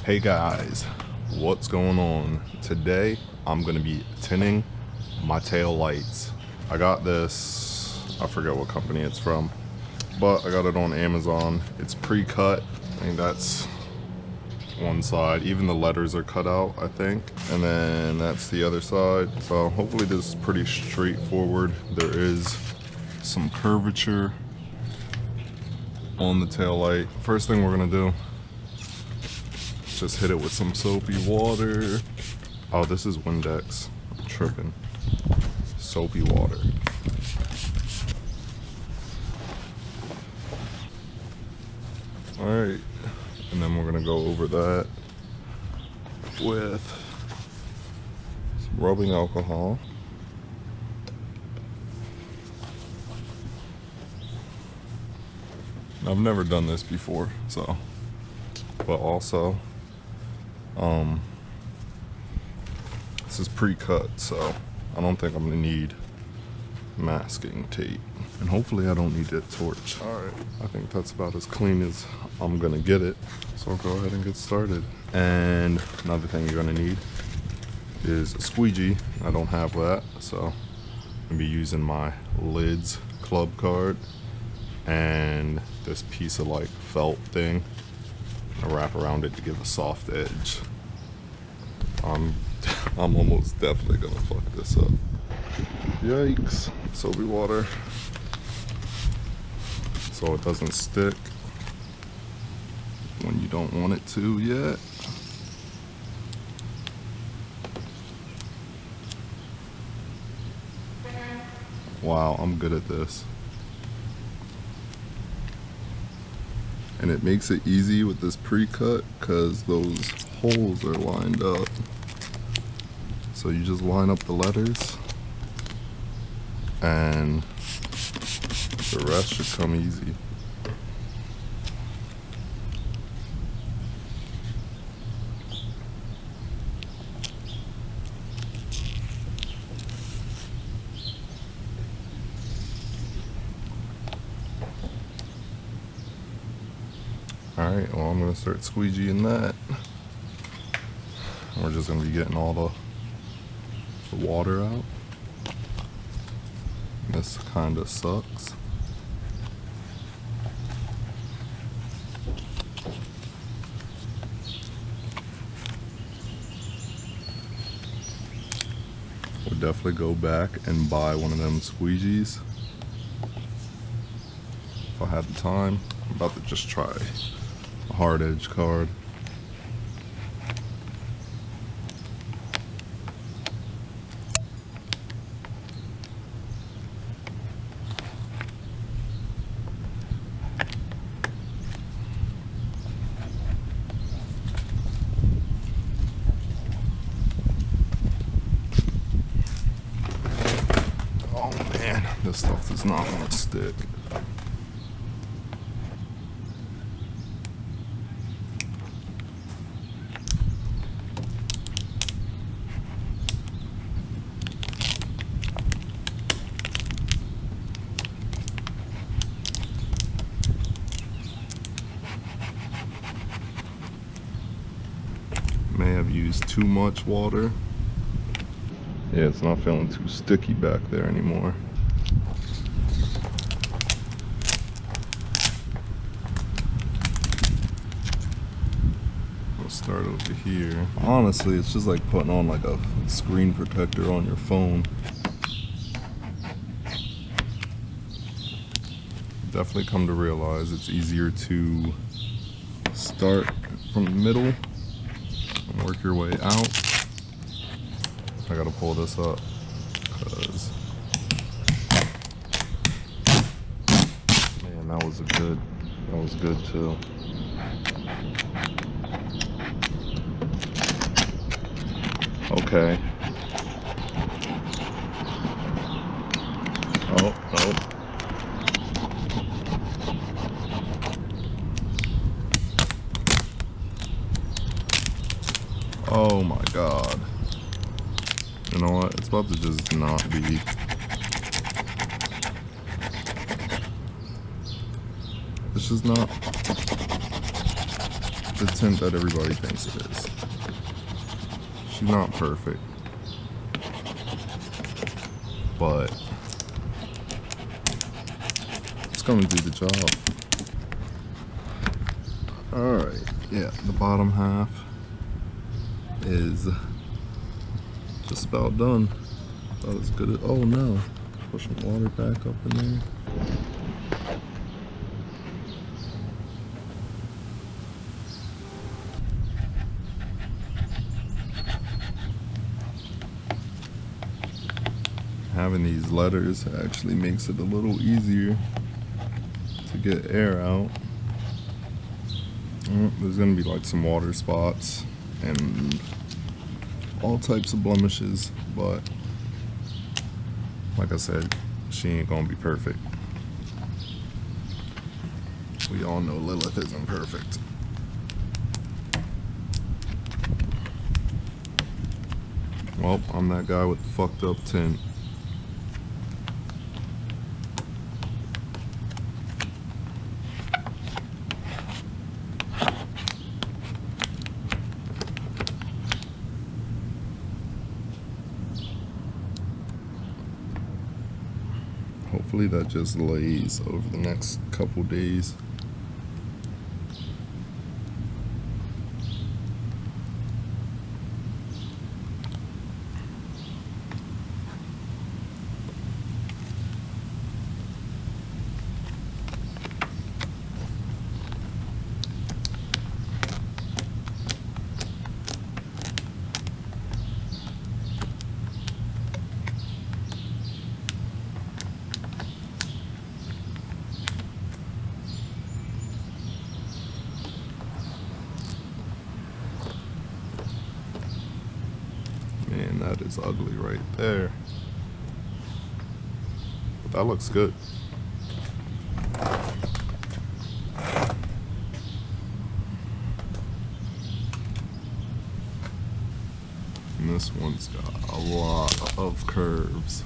Hey guys, what's going on? Today I'm gonna be tinting my tail lights. I got this, I forget what company it's from, but I got it on Amazon. It's pre-cut. I think that's one side. Even the letters are cut out, I think. And then that's the other side. So hopefully this is pretty straightforward. There is some curvature on the tail light. First thing we're gonna do, just hit it with some soapy water. Oh, this is Windex. I'm tripping. Soapy water. Alright, and then we're gonna go over that with some rubbing alcohol. I've never done this before, so, but also, this is pre-cut, so I don't think I'm gonna need masking tape. And hopefully I don't need a torch. All right, I think that's about as clean as I'm gonna get it. So I'll go ahead and get started. And another thing you're gonna need is a squeegee. I don't have that, so I'm gonna be using my lids club card and this piece of like felt thing. I wrap around it to give a soft edge. I'm almost definitely gonna fuck this up. Yikes. Soapy water so it doesn't stick when you don't want it to yet. Wow, I'm good at this. And it makes it easy with this pre-cut because those holes are lined up. So you just line up the letters and the rest should come easy. Alright, well I'm going to start squeegeeing that. We're just going to be getting all the water out. This kind of sucks. Would definitely go back and buy one of them squeegees if I had the time. I'm about to just try a hard edge card. Oh man, this stuff does not want to stick. May have used too much water. Yeah, it's not feeling too sticky back there anymore. We'll start over here. Honestly, it's just like putting on like a screen protector on your phone. Definitely come to realize it's easier to start from the middle and work your way out. I gotta pull this up because man, that was good too. Okay. Oh. Oh my god. You know what? It's about to just not be. It's just not. the tint that everybody thinks it is. She's not perfect, but it's gonna do the job. Alright, yeah, the bottom half is just about done. About as good as, oh no, pushing water back up in there. Having these letters actually makes it a little easier to get air out. There's gonna be like some water spots and all types of blemishes, but like I said, she ain't gonna be perfect. We all know Lilith isn't perfect. Well, I'm that guy with the fucked up tint. Hopefully that just lays over the next couple days. Man, that is ugly right there. But that looks good. And this one's got a lot of curves.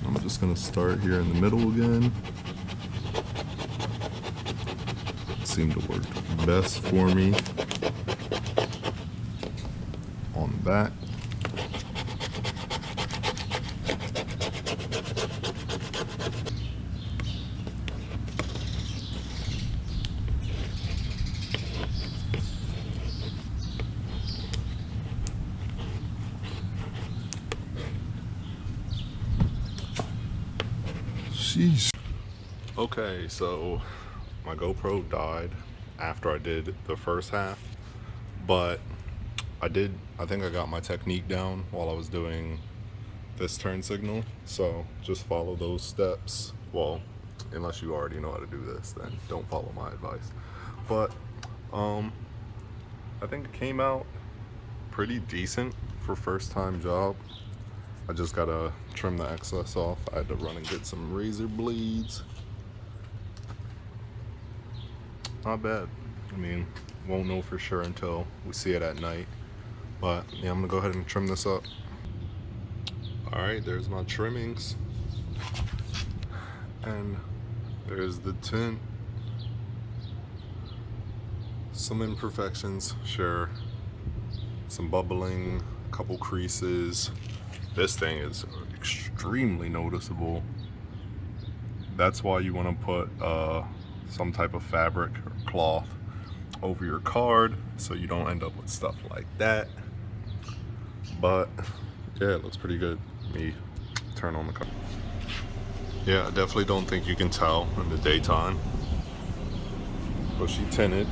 I'm just gonna start here in the middle again. Seemed to work best for me on the back. Sheesh. Okay, so my GoPro died after I did the first half, but I think I got my technique down while I was doing this turn signal. So just follow those steps. Well, unless you already know how to do this, then don't follow my advice. But I think it came out pretty decent for first time job. I just gotta trim the excess off. I had to run and get some razor blades. Not bad. I mean, won't know for sure until we see it at night. But yeah, I'm gonna go ahead and trim this up. All right, there's my trimmings. And there's the tint. Some imperfections, sure. Some bubbling, a couple creases. This thing is extremely noticeable. That's why you want to put some type of fabric or cloth over your card so you don't end up with stuff like that. But yeah, it looks pretty good. Let me turn on the car. Yeah, I definitely don't think you can tell in the daytime, but she tinted.